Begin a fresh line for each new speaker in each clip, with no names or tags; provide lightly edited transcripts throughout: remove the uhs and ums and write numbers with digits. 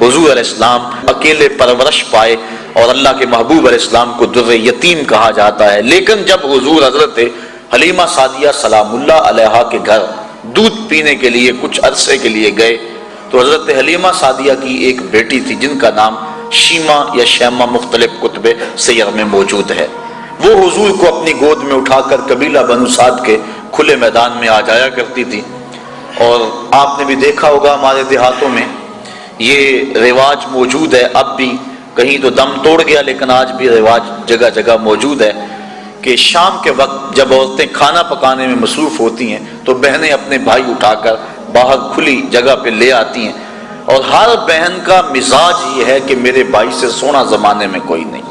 حضور علیہ السلام اکیلے پرورش پائے اور اللہ کے محبوب علیہ السلام کو در یتیم کہا جاتا ہے. لیکن جب حضور حضرت حلیمہ سعدیہ سلام اللہ علیہا کے گھر دودھ پینے کے لیے کچھ عرصے کے لیے گئے تو حضرت حلیمہ سعدیہ کی ایک بیٹی تھی جن کا نام شیمہ یا شیمہ مختلف کتب سیر میں موجود ہے. وہ حضور کو اپنی گود میں اٹھا کر قبیلہ بنو سعد کے کھلے میدان میں آ جایا کرتی تھی. اور آپ نے بھی دیکھا ہوگا ہمارے دیہاتوں میں یہ رواج موجود ہے، اب بھی کہیں تو دم توڑ گیا لیکن آج بھی رواج جگہ جگہ موجود ہے کہ شام کے وقت جب عورتیں کھانا پکانے میں مصروف ہوتی ہیں تو بہنیں اپنے بھائی اٹھا کر باہر کھلی جگہ پہ لے آتی ہیں، اور ہر بہن کا مزاج یہ ہے کہ میرے بھائی سے سونا زمانے میں کوئی نہیں.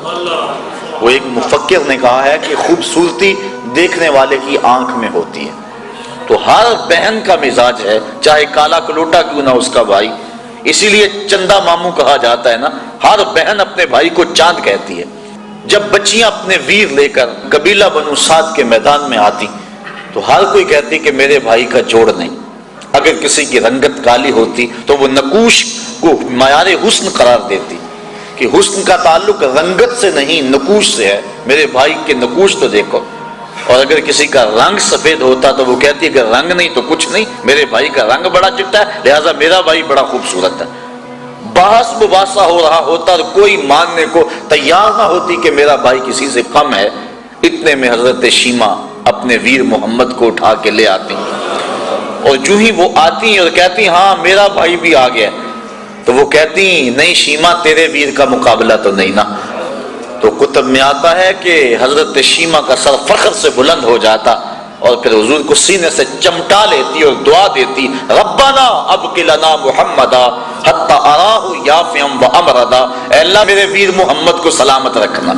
وہ ایک مفکر نے کہا ہے کہ خوبصورتی دیکھنے والے کی آنکھ میں ہوتی ہے. تو ہر بہن کا مزاج ہے، چاہے کالا کلوٹا کیوں نہ اس کا بھائی. اسی لیے چندہ ماموں کہا جاتا ہے نا، ہر بہن اپنے بھائی کو چاند کہتی ہے. جب بچیاں اپنے ویر لے کر قبیلہ بنو سعد کے میدان میں آتی تو ہر کوئی کہتی کہ میرے بھائی کا جوڑ نہیں. اگر کسی کی رنگت کالی ہوتی تو وہ نقوش کو معیار حسن قرار دیتی کہ حسن کا تعلق رنگت سے نہیں نقوش سے ہے، میرے بھائی کے نقوش تو دیکھو. اور اگر کسی کا رنگ سفید ہوتا تو وہ کہتی ہے کہ رنگ نہیں تو کچھ نہیں، میرے بھائی کا رنگ بڑا چٹا ہے لہذا میرا بھائی بڑا خوبصورت ہے. بحث مباحثہ ہو رہا ہوتا اور کوئی ماننے کو تیار نہ ہوتی کہ میرا بھائی کسی سے کم ہے. اتنے میں حضرت شیمہ اپنے ویر محمد کو اٹھا کے لے آتی اور جو ہی وہ آتی اور کہتی ہاں میرا بھائی بھی آ گیا تو وہ کہتی نہیں شیمہ تیرے ویر کا مقابلہ تو نہیں نا. تو کتب میں آتا ہے کہ حضرت شیمہ کا سر فخر سے بلند ہو جاتا اور پھر حضور کو سینے سے چمٹا لیتی اور دعا دیتی ربنا ابق لنا محمدا حتی اراہ یافعا وامردا. اے اللہ میرے ویر محمد کو سلامت رکھنا،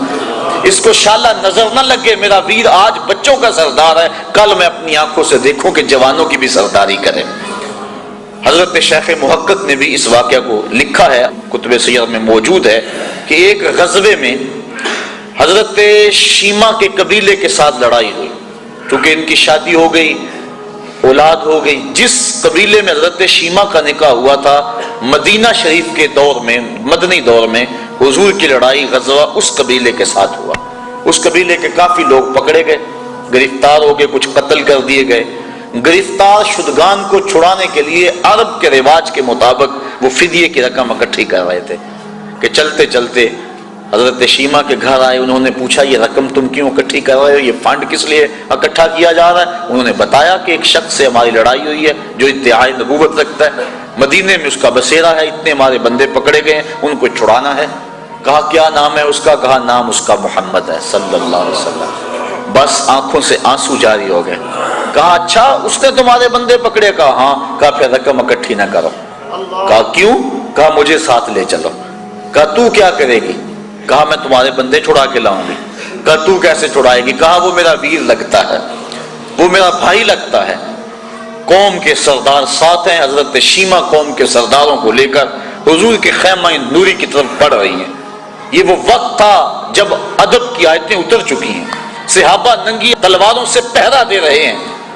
اس کو شالہ نظر نہ لگے میرا ویر آج بچوں کا سردار ہے، کل میں اپنی آنکھوں سے دیکھوں کہ جوانوں کی بھی سرداری کرے. حضرت شیخ محقق نے بھی اس واقعہ کو لکھا ہے، کتب سیر میں موجود ہے کہ ایک غزوے میں حضرت شیمہ کے قبیلے کے ساتھ لڑائی ہوئی کیونکہ ان کی شادی ہو گئی، اولاد ہو گئی. جس قبیلے میں حضرت شیمہ کا نکاح ہوا تھا مدینہ شریف کے دور میں، مدنی دور میں حضور کی لڑائی غزوہ اس قبیلے کے ساتھ ہوا. اس قبیلے کے کافی لوگ پکڑے گئے، گرفتار ہو گئے، کچھ قتل کر دیے گئے. گرفتار شدگان کو چھڑانے کے لیے عرب کے رواج کے مطابق وہ فدیے کی رقم اکٹھی کر رہے تھے کہ چلتے چلتے حضرت شیمہ کے گھر آئے. انہوں نے پوچھا یہ رقم تم کیوں اکٹھی کر رہے ہو، یہ فنڈ کس لیے اکٹھا کیا جا رہا ہے؟ انہوں نے بتایا کہ ایک شخص سے ہماری لڑائی ہوئی ہے جو ادعائے نبوت رکھتا ہے، مدینے میں اس کا بسیرا ہے، اتنے ہمارے بندے پکڑے گئے ہیں، ان کو چھڑانا ہے. کہا کیا نام ہے اس کا؟ کہا نام اس کا محمد ہے صلی اللہ علیہ وسلم. بس آنکھوں سے آنسو جاری ہو گئے. کہا اچھا اس نے تمہارے بندے پکڑے؟ کہا ہاں. کہا پھر رقم اکٹھی نہ کرو. کہا کیوں؟ کہا مجھے ساتھ لے چلو. کہا تو کیا کرے گی؟ کہا میں تمہارے بندے چھڑا کے لاؤں گی. کہا تو کیسے چھڑائے گی؟ کہا وہ میرا ویر لگتا ہے، وہ میرا بھائی لگتا ہے. قوم کے سردار ساتھ ہیں. حضرت شیمہ قوم کے سرداروں کو لے کر حضور کے خیمہ نوری کی طرف بڑھ رہی ہیں. یہ وہ وقت تھا جب ادب کی آیتیں اتر چکی ہیں، صحابہ ننگی تلواروں سے پہرا دے رہے ہیں.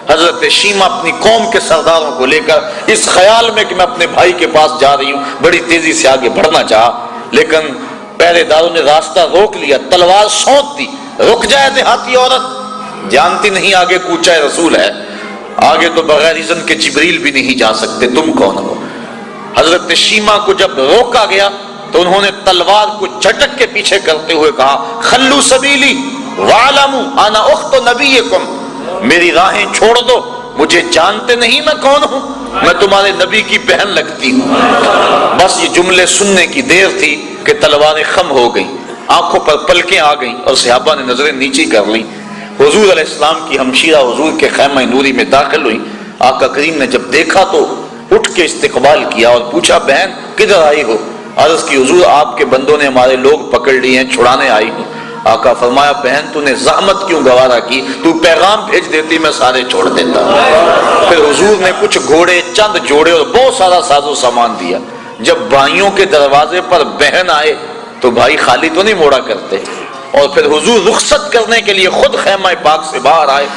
حضرت شیمہ اپنی قوم کے سرداروں کو لے کر اس خیال میں کہ میں اپنے بھائی کے پاس جا رہی ہوں بڑی تیزی سے آگے بڑھنا چاہا، لیکن پہرے داروں نے راستہ روک لیا، تلوار سونت دی. رک جائے دیہاتی عورت، جانتی نہیں آگے کوچہ رسول ہے، آگے تو بغیر اذن کے جبریل بھی نہیں جا سکتے، تم کون ہو؟ حضرت شیمہ کو جب روکا گیا تو انہوں نے تلوار کو جھٹک کے پیچھے کرتے ہوئے کہا خلو سبیلی وَعَلَمُوا أَنَا أُخْتُ نَبِيِّكُمْ، میری راہیں چھوڑ دو، مجھے جانتے نہیں میں کون ہوں، میں تمہارے نبی کی بہن لگتی ہوں. بس یہ جملے سننے کی دیر تھی کہ تلواریں خم ہو گئیں، آنکھوں پر پلکیں آ گئیں اور صحابہ نے نظریں نیچی کر لیں. حضور علیہ السلام کی ہمشیرہ حضور کے خیمہ نوری میں داخل ہوئی. آقا کریم نے جب دیکھا تو اٹھ کے استقبال کیا اور پوچھا بہن کدھر آئی ہو؟ عرض کی حضور آپ کے بندوں نے ہمارے لوگ پکڑ لیے ہیں، چھڑانے آئی ہوں. آقا فرمایا بہن تو نے زحمت کیوں گوارا کی، تو پیغام بھیج دیتی میں سارے چھوڑ دیتا. پھر حضور نے کچھ گھوڑے، چند جوڑے اور بہت سارا ساز و سامان دیا. جب بھائیوں کے دروازے پر بہن آئے تو بھائی خالی تو نہیں موڑا کرتے، اور پھر حضور رخصت کرنے کے لیے خود خیمہ پاک سے باہر آئے.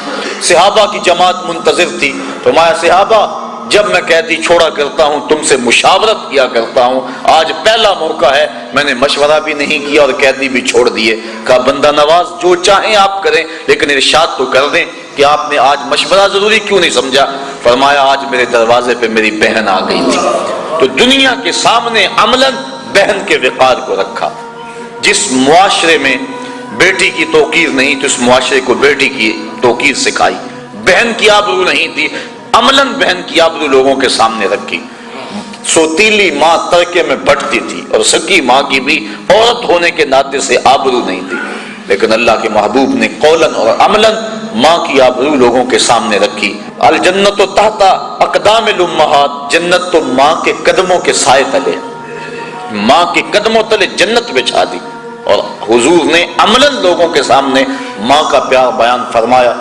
صحابہ کی جماعت منتظر تھی. فرمایا صحابہ جب میں قیدی چھوڑا کرتا ہوں تم سے مشاورت کیا کرتا ہوں، آج پہلا موقع ہے میں نے مشورہ بھی نہیں کیا اور قیدی بھی چھوڑ دیے۔ کہا بندہ نواز جو چاہیں آپ کریں لیکن ارشاد تو کر دیں کہ آپ نے آج مشورہ ضروری کیوں نہیں سمجھا؟ فرمایا آج میرے دروازے پہ میری بہن آ گئی تھی۔ تو دنیا کے سامنے عملاً بہن کے وقار کو رکھا۔ جس معاشرے میں بیٹی کی توقیر نہیں تو اس معاشرے کو بیٹی کی توقیر سکھائی۔ بہن کی آبرو نہیں تھی، عملاً بہن کی آبرو لوگوں کے سامنے رکھی۔ سوتیلی ماں ترکے میں بٹتی تھی اور سکی ماں کی بھی عورت ہونے کے ناطے سے آبرو نہیں تھی، لیکن اللہ کے محبوب نے قولاً اور عملاً ماں کی آبرو لوگوں کے سامنے رکھی۔ الجنت تحت اقدام الامہات، جنت تو ماں کے قدموں کے سائے تلے، ماں کے قدموں تلے جنت بچھا دی۔ اور حضور نے عملاً لوگوں کے سامنے ماں کا پیار بیان فرمایا۔